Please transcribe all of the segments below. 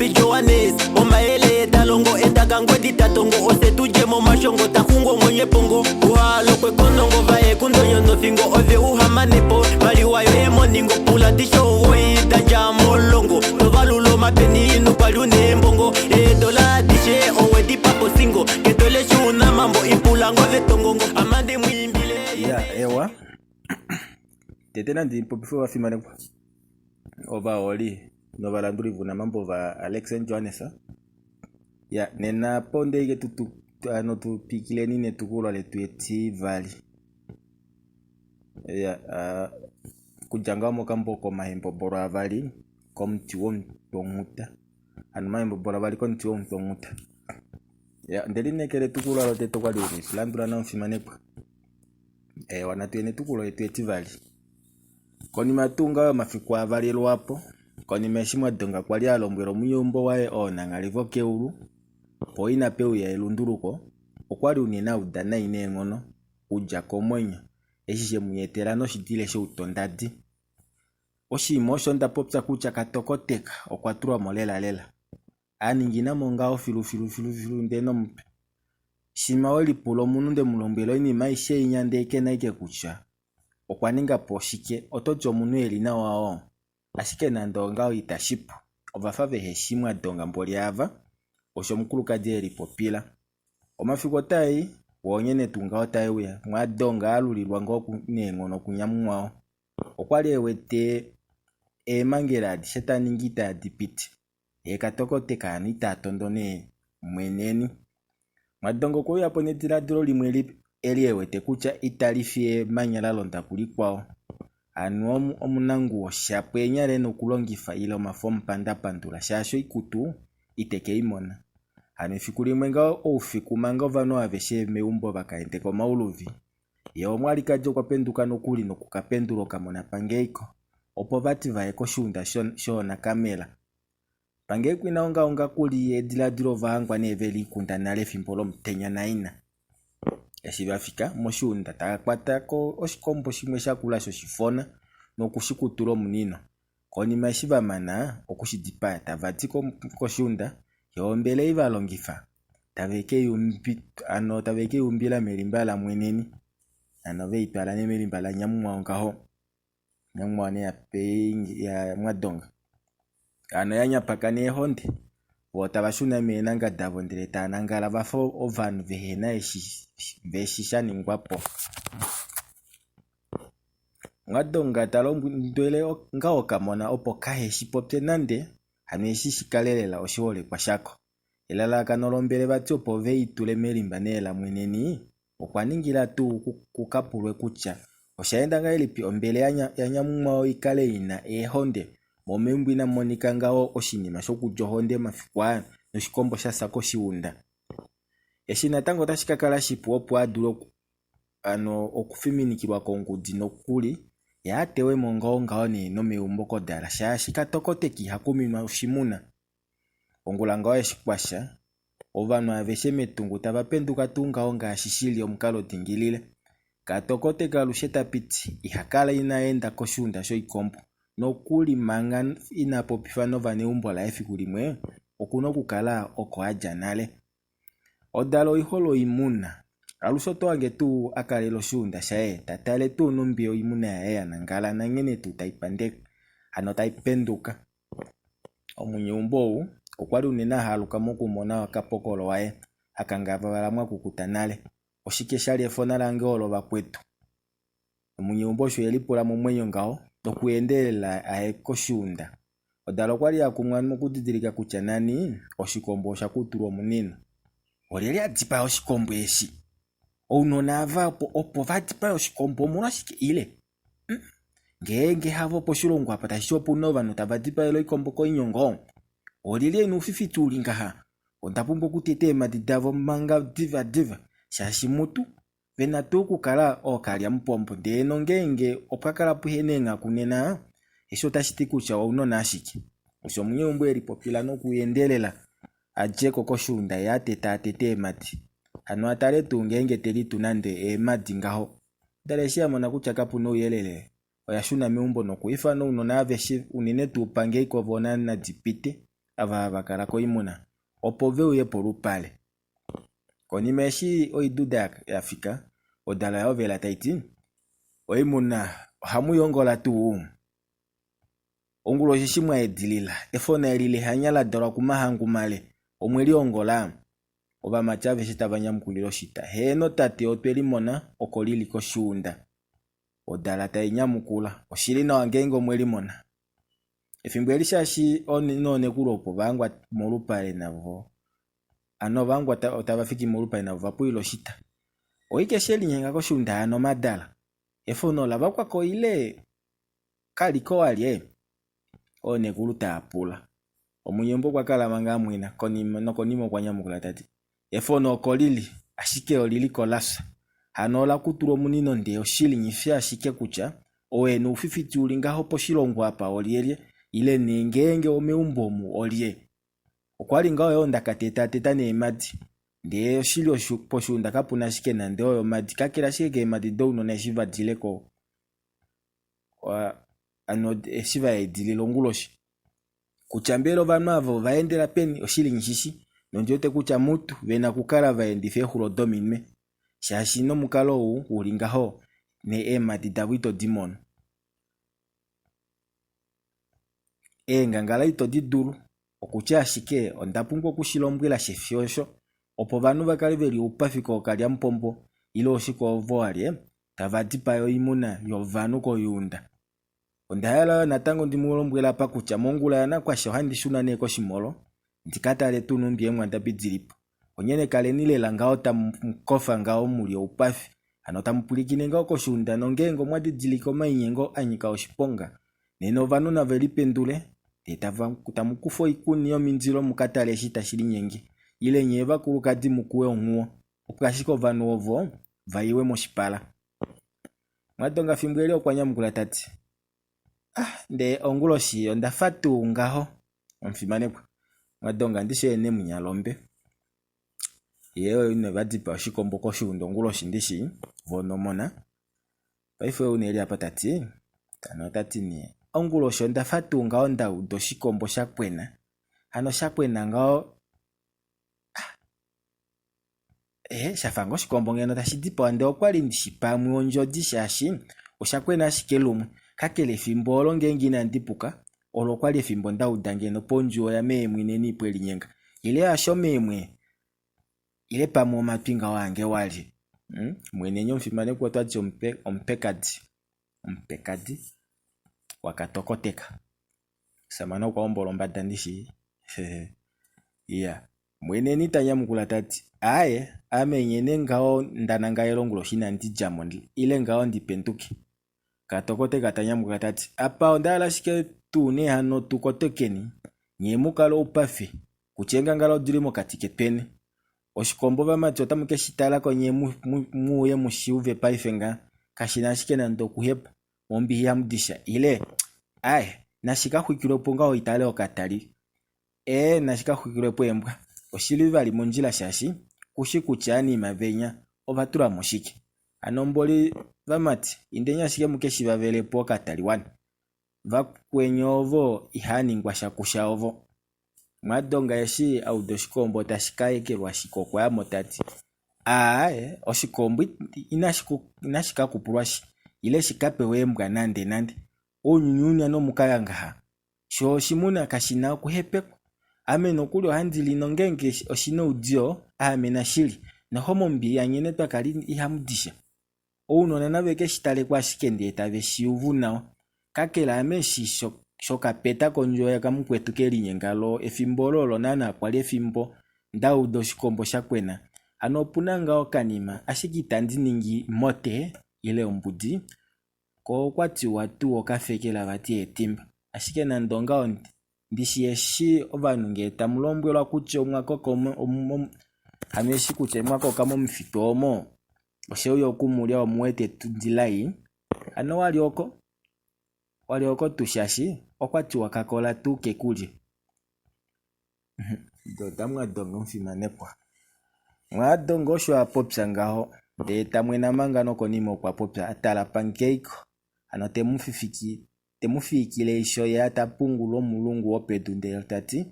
papi Johannes Omaele talongo entakango ditatongo Ose tuje mo mashongo takungo mwenye pongo Uhalo kwe kondongo vae kundonyo no fingo Ove uhamanepo Maliwayo emo ningo pula tisho Oi tanja molongo Novalulo mapeni inu palune mbongo Dola dishe owe dipapo singo Ketole shuna mambo ipulango vetongongo Amande mwimbile ewa tetena ndi popifo wa fimane kwa ova oli no valandulivu na mambo va Alexen Johannes nena ponde ike tutu ano tupikile nine tukulwa letu eti vali kujanga mokambo ko mahembo bora vali komti won tonguta anu mahembo bora vali komti won tonguta ndeline kele tukulwa lote to kwa luri landura na mfimane kwa wanatuene tukulwa letu eti vali koni matunga mafikwa valelo wapo koni meshimwa donga kwali alombwero muyombo wae ona ngalivo keulu poina peu ya elunduruko okwali unina udana ine ngono uja komwenyo eshishe muyeterano shitile she utondadi oshimo shonda popsa kucha katokoteka okwaturwa molela aningina monga ofilu ndeno mpe shima oli pulo mununde mulombelo ini maishe inyande ikena ike kucha okwaninga poshike otojo munu elina wao ashike nandonga itashipu ovafave heshimwa donga mboli ava osho mukuluka jeri popila omafiko tai wonyene tunga otai uya mwadonga alulirwa ngoku nengono kunyamwao okwali ewete emangeradi shetaningita dipiti ekatokoteka anita tondone mweneni mwadongo ko yapo netiradiro limwe eliewete kucha italifie manyala londa kulikwao anu omunangu oshapo enyale nokulongifa ilo mafomu pandapandula shasho ikutu iteke imona anu fikuli mwenga oufiku manga vano aveshe meumbo bakaende ko mauluvi yo mwalika jo kwapenduka nokuli nokukapendula kamona pangeiko opo vati vae koshunda shona kamela pangeiko inaonga kuli ediladiro vahangwa neveli kunda nale fimpolo mtenya naina yashivafika moshunda takakwatako oshikombo shimwe shakula shoshifona nokushikutulo munino konima yashivamana okushidipaya tavati koshunda yombele ivalongifa taveke yumbila melimba la mweneni ano veitwala ne melimba la nyamumwaongaho nyamumwane ya mwadonga ano yanyapakane ehonde wotavashuna menanga davondele tanangala vafo ovanu vehena veshisha ningwapo mwadonga talondwele ngao kamona opo kaheshi popye nande hanu eshishikalelela oshiwole kwa shako ilalaka nolombele vati opo veitule melimba nela mweneni okwaningila tu kukapulwe kucha oshaenda ngailipi ombele ya nyamumwao ikale ina ehonde momembwina monika ngao oshinima shokujohonde mafikwa noshikombo shasako shiunda eshina tango tashikakala shipu opo adulo okufiminikilwa kongudi nokuli yatewe ngao neno meumbo kodala shashi katokoteki hakuminwa ushimuna ongula ngao eshikwasha ovanu aveshe metungu tavapenduka tungao ngaashi shili omukalo dingilile katokoteka lusheta piti ihakala inaenda koshunda shoikombo nokuli manga inapopifa novane umbola efiku limwe okuno kukala oko aja nale odalo iholo imuna alushoto wange tu akalelo shunda shae tatale tu numbio imuna ya nangala nangene tu taipandeka ano taipenduka omunyumbo okwali unena haluka mokumona wakapokolo wae akangava balamwa kukutanale oshike shali efona lange oloba kwetu omunyumbo sho yelipula mu mwenyo ngao nokuendelela aekoshunda odalo kwali akumwa nokudidilika kucha nani oshikombo shakutulwa munino oleli atipa oshikombo eshi ounona avapo opo vatipa oshikombo mulashike ile ngenge havo poshilongo apa tashopo novano tavatipa elo ikombo koinyongo olili enu fifituli ngaha ondapumbo kutetema didavo manga diva shashi mutu vena tu kukala okalya mpompo ndeno ngenge opwakala puhenenga kunena esho tashiti kucha waunona ashiki osho munyumbo elipopila nokuyendelela ajeko koshunda yatete emati ano atale tu ngenge telitu nande emadi ngaho daleshia mona kucha kapuno uyelele oyashuna meumbo nokuifa no unona aveshi unine tu pange ikovona na dipite ava bakala koimuna opo veuye polupale. Konima eshi oiduda yafika odala yovela taiti oimuna ohamu yongola tuu. Ongulo shishimwa edilila efona elile hanyala dolwa kumahangu male omweli ongola oba machave shitavanya mkulilo shita heno tate otweli mona okolili koshunda odala tayi nyamukula oshili nawa ngenge omweli mona efimbo elishashi onone kulopo bangwa molupale navo ano bangwa otavafiki molupale navo vapuilo shita oike sheli nyenga koshunda ano madala efono la bakwa koile kaliko walye onekulu taapula omunyembo kwa kala manga mwina konimo kwa nyamukula tati efono okolili ashike olili kolasa hano ola kutula omunino nde oshili nyifya ashike kutya owene ufifiti ulingaho poshilongo apa olye ile nengenge omeumbomu olye okwali ngao yo ndakateta neemadi nde oshili poshunda kapuna shike nande oyo madi kakela shike keemadi douno neshiva dileko ano eshiva edililo onguloshi kutya mbelo vanhu avo vaendela peni oshili nyishishi nondiote kutya mutu vena kukala vaendife ehulo dominwe shashi nomukalo huu ulingaho ne emadi davito dimono ngangala ito didulu okutya ashike ondapumbwa okushilombwela shefyosho opo vanhu vakale veli upafiko kalya mpombo ilo oshikovo alye tavadipa yo imuna yovanhu koyunda ondayala natango ndimulombwela pa kutya mongula yanakwasha ohandishuna ne koshimolo ndikatale tunu mbye mwandabidilipo onyene kale nilela ngao tamukofa ngao mulio upafi ano tamupulikine ngao koshunda nongengo mwadidiliko mainyengo anyika oshiponga neno vanhu naveli pendule tamukufo ikuni yominzilo mukatale shita shili nyengi ile nyeva kulukadi mukuwe onguo okashiko vanhu ovo vaiwe moshipala mwadonga fimbweli okwanyamukula tati nde onguloshi ondafatu ngaho omfimanekwa mwadonga ndishe ene munyalombe yewe ine vadipa oshikombo koshunda onguloshi ndishi vonomona paife uneli apa tati tano tati ni onguloshi ondafatu ngaho ndaudo shikombo shakwena ano shakwena ngao shafango shikombo ngeno tashidipa ande okwali ndishipamwe onjodi shashi oshakwena ashike lumwe kakele fimbo olo ngengi nandipuka olo kwali fimbo ndauda ngeno ponjuo ya memwe nenipo elinyenga ile asho memwe ile pamwe omapinga wange wali mwene nyo mfimane kwa twati ompekadi wakatokoteka samana kwa ombolo mbada ndishi mwene nitanyamukula tati amenyene ngao ndananga elongulo shina ndijamo ile ngao ndipentuki katokoteka tanyamukula tati apa ondala shike tune hano tukotokeni nyemukalo upafi kuchenga ngalo dilimo katike pene oshikombo vamati otamuke shitala konye muye mushiuve paifenga kashina shike nando kuhepa ombi ya mdisha ile nashika hwikilo ponga oitale okatali nashika hwikilo poembwa oshili vali monjila shashi kushi kuchani mavenya ovatura moshike anomboli vamati indenya shike mukeshi vavele po katali wana vakwenyovo ihaningwa shakusha ovo mwadonga eshi audo shikombo tashikaekelwa shikoko ya motati oshikombo inashika kupulwashi ile shikapewe mbwa nande onyunyunya no mukayangaha sho shimuna kashina kuhepeko ameno kuli ohandili nongenge oshino udio amena shili nohomo mbi yanyene twakali ihamudisha ounona naveke shitale kwa shikende etave shiuvu nao kakela ameshi shoka peta konjo ya kamukwetu keli nyengalo efimbo lolo nana kwali efimbo ndaudo shikombo shakwena ano opuna ngao kanima ashikita ndiningi mote ile ombudi ko kwati watu okafekela vati etimba ashike nandonga ndishi eshi ovanhu nge tamulombwelwa kutya omwakoko hameshi kutya mwakoko momufito omo osheuyo kumulya omuwete tudilai ano walioko tushashi okwati wakakola tu kekulye dota mwadonga mfimanekwa mwadonga osho apopya ngaho ndeta mwena manga nokonima okwa popya atala pankeiko ano temufikile isho ya tapungulo mulungu opedu ndelo tati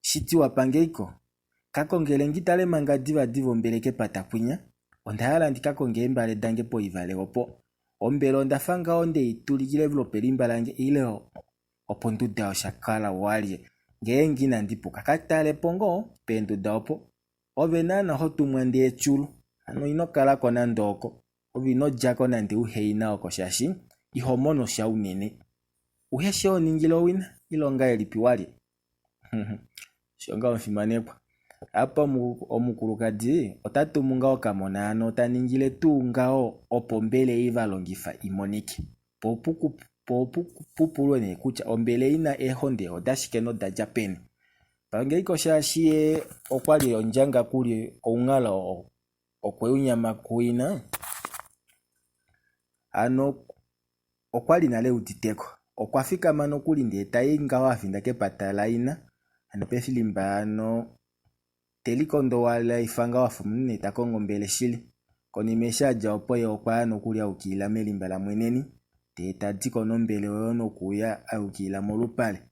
shiti wapangeiko kakongele ngitale manga diva mbeleke patakwinya ondala ndikakonge mbale dange po ivale opo ombelo ndafanga onde itulikile vlope limbalange ile opo nduda oshakala walye ngengi nandipu kakatale pongo penduda opo ovenana hotumwa ndi echulu ano inokala kona ndoko ovino jako nandi uheina oko shashi ihomono sha unene uheshe oningilo wina ilonga elipi walye shonga onfimanekwa apa omukulukadi otatumunga okamona ano taningile ngao opo mbele ivalongifa imonike popupulwe ne kutya ombele ina ehonde odashike nodalya peni pangeiko shashi okwali onjanga kuli oungala okweunyama kuina ano okwali nale utiteko okwafika mano kuli ndeta ingao afinda kepatala ina ano pefilimba ano telikondo wala ifanga wafumune takongo mbele shili konimesha jaopo ye okwano kuli aukila melimba la mweneni teta diko nombele ono kuya aukila molupale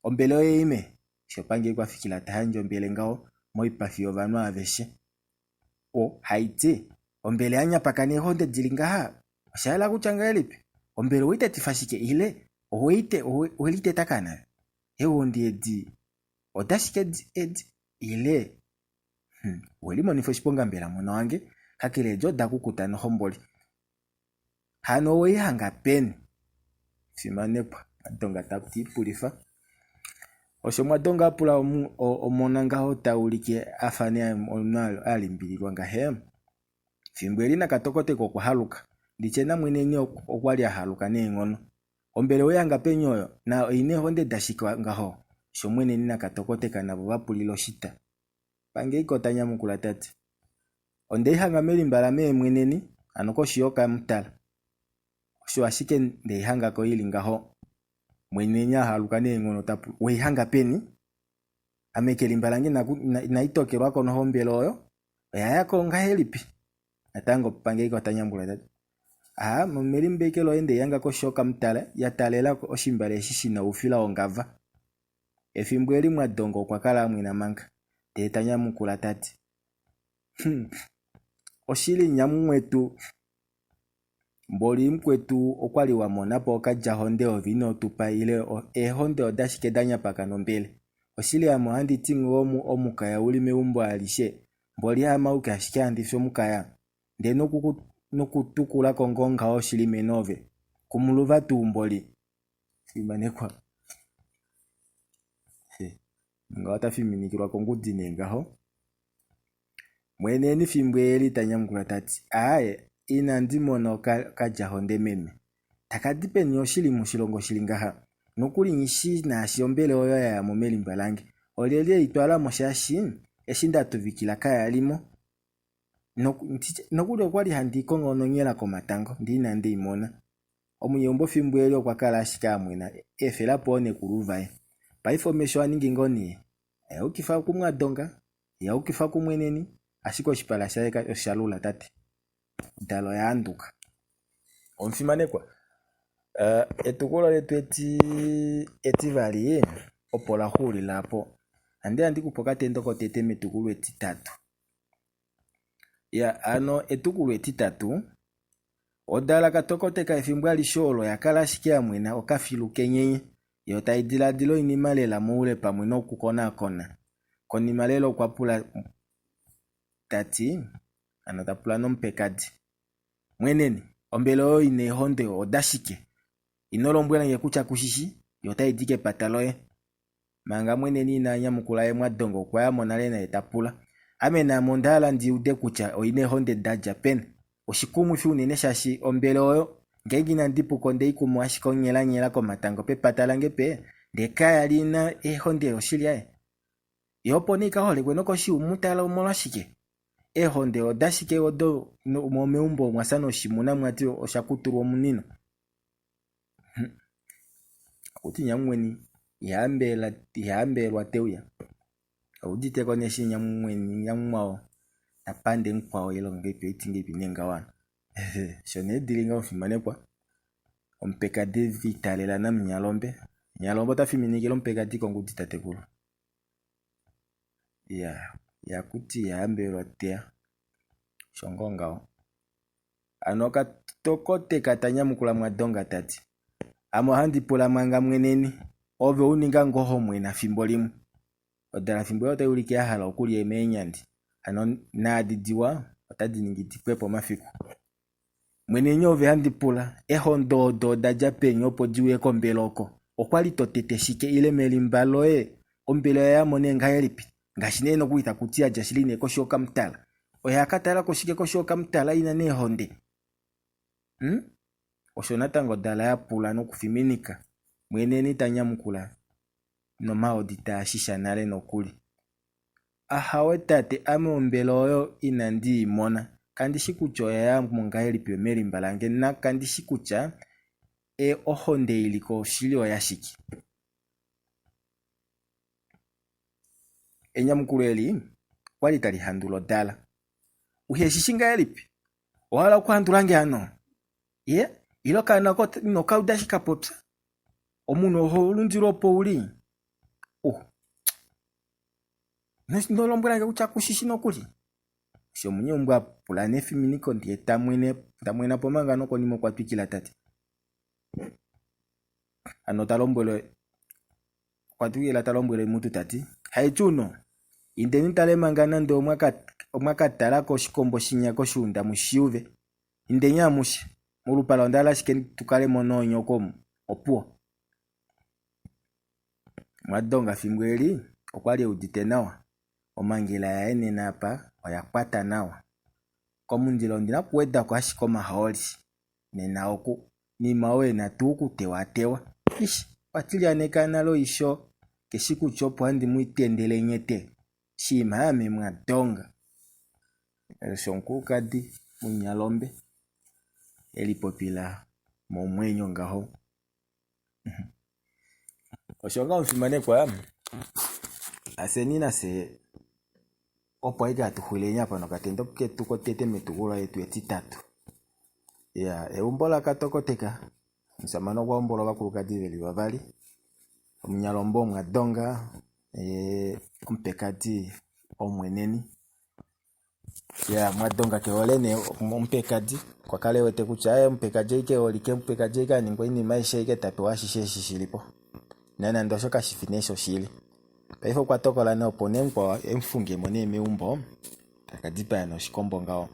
ombele oye ime shopange kwa fikila tahanjo mbele ngao moipafio vanu aveshe haiti ombele anya pakane honde dilingaha shala kuchanga elipi ombele wite tifashike ile oite takana ewo ndiedi odashike edi ile welimo nifoshiponga mbela mwana wange kakile joda kukutana homboli hano we hanga peni simanepa adonga takuti pulifa oshomwa donga pula omonanga hotaulike afane onalo alimbilirwa ngahe fimbweli na katokote ko kuhaluka ndichena mweneni okwali ahaluka nengono ombele we hanga penyoyo na ine honde dashika ngaho shomwene nina katokote kana bapulilo shita pange ikotanya mukula tati onde hanga melimba me mweneni anoko shioka mtala sho ashike nde hanga ko ili ngaho mwenenya haluka nengono tapu we hanga peni amekelimba lange na itokerwa kono hombelo oyo yako ngahelipi atango pange ikotanya mukula tati mmelimbekelo ende yanga ko shoka mtala yatalela ko oshimbale shishina ufila ongava efimbweli mwadongo kwakala mwina manga tetanya mukula tati oshili nyamumwetu mboli mkwetu okwali wamona po kaja honde ovino tupa ile ehonde odashike danya paka nombele oshili amuhandi tingo omukaya uli meumbo alishe mboli amauka ashike andifyo mukaya ndeno nokutukula kongonga oshili menove kumuluva tumboli simanekwa nga watafiminikirwa kongudi nengaho mweneni fimbweli tanyamukula tati ina ndimono kaja honde meme takadipeni oshili mushilongo shilingaha nokuli nyishi na shiombele oyo ya momelimba lange olele itwala moshashi eshinda tuvikila kaya limo nokuli okwali handiko ngononyela komatango ndina ndimona omuyombo fimbweli okwakala ashika mwina efela pone kuluvae paifomesho aningi ngoni ukifa kumwadonga ya ukifa kumweneni ashiko shipala shaeka oshalula tati dalo ya anduka onfimanekwa etukulo letu etivali opola huli lapo andi kupoka tendoko tete metukulu etitatu ya ano etukulu etitatu odala katokoteka efimbwa lisholo yakala shikia mwina okafilu kenyenye yo taidiladilo inimalela muule pamwe nokukona konimalelo kwapula tati anotapula nompekadi mweneni ombele oyo ine honde odashike inolombwela ngekucha kushishi yo taidike pataloye manga mweneni inanya mukulaye mwadongo kwa ya monale na etapula amena mondala ndi ude kucha oine honde daja pen oshikumu fi unene shashi ombele oyo ngengi na ndipo konde ikumu ashiko nyela komatango pe patalange pe ndekaya lina honde oshilia yopo nika hole kwenoko shi umutala umolashike honde odashike odo momeumbo mwasano shimuna mwati oshakuturwa munino kuti nyamweni yambelwa teuya uditeko neshi nyamweni nyamwao tapande nkwao yelo ngepe itingepi nenga wana shone dilinga ofimanekwa ompeka David talela na mnyalombe tafiminigelo mpeka diko ngudi tatekulu yakuti yahambelwa teya shongo ngao ano katokote katanyamukula Mwadonga tati amo handipula manga mweneni ove uninga ngoho mwena fimbo limwe odala fimbo yote ulike yahala okulya emenyandi ano naadidiwa otadiningitipwepo mafiku mweneni ove handipula ehondodo daja penyo opo diwe kombeloko okwali totete shike ile melimbalo ombelo ya mone ngayelipi ngashine no kuita kutia jashiline ko shoka mtala oya katala ko shike ko shoka mtala ina ne honde oshona tango dala ya pula no kufiminika mweneni tanyamukula no maodita shisha nale no kuli ahawe tate ame ombelo oyo inandi imona kandishi kucho ya mongayelipi melimbalange na kandishi kucha ohonde iliko shilio yashiki enyamukulu eli kwali tali handulo dala uheshishinga elipi wala kuhandulange ano ilo kana ko no kaudashika popsa omuno ho lundiropo uli no lombwela kucha kushishino kuli sho munyombwa pulane fiminiko ndiye tamwena pomanga no konimo kwatwikila tati ano talombwele kwatwikila talombwele mutu tati haichuno indeni talemanga nande omwakatala ko shikombo shinyako shunda mushiuve indenya mushi mulupala ndala shikeni tukale mononyo komu opuo Mwadonga fimbweli okwali udite nawa omangela ya enena apa oyakwata nawa komundilo ndina kuweda kwa shikoma haoli nena oku ni mawe na tuku tewa watilia nekanalo isho keshiku chopo handi muitendele nyete shimame Mwadonga shonku kadi munyalombe elipopila momwenyo ngaho oshonga mfimane kwa asenina se opo iga tuhulenya pano katendo ketuko tete metugula yetu etitatu eumbola katokoteka nsamano kwa umbola bakuluka diveli wavali omunyalombo Mwadonga ompekati omweneni Mwadonga keolene ompekati kwa kale wete kucha mpekaje ike olike mpekaje ika ningwa ini maisha ike tatuwa shishilipo nana ndosho kashifinesho shili paifo kwa tokola na opone kwa emfunge mone meumbo akadipa ya no shikombo ngao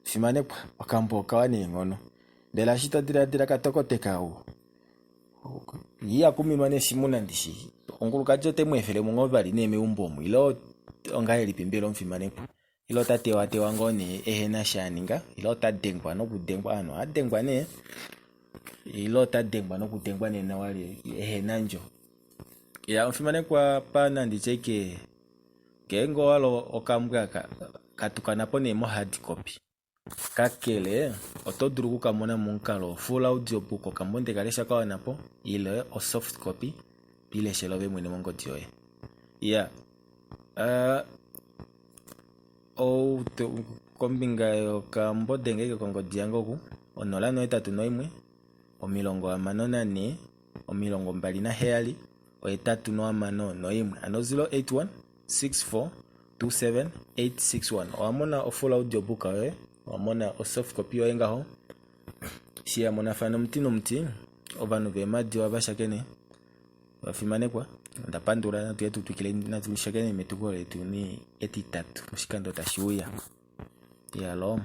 fimane kwa wakambo kawane ngono bela shito dira katokoteka iya kuminwane shimuna ndishi onguluka jote mwefele mungobali ne meumbo ilo ongaeli pimbelo mfimane kwa ilo tatewa ngone ehena shaninga ilo tadengwa no kudengwa ano adengwa ne ilo tadengwa no kudengwa ne na wali ehena njo mfimane kwa pana ndicheke kengo walo okambwa katukana pone mo hard copy kakele otoduru kukamona munkalo full audio book okambonde kalesha kwa napo ile o soft copy bile shelobe mwene mongo dioye kombinga yo kambodenge kongo diango ku onola no etatu no imwe omilongo amano nane omilongo mbali na heyali etatu no amano no imwe ano 081 64 27 861 wamona o full audio book awe wamona o soft copy yo ngaho shia mona fano mtino mti obanu be madi wabashakene wafimane kwa ndapandura na tuyetu tukile na tushakene metugole tu ni etitatu mushikando tashuya ya lom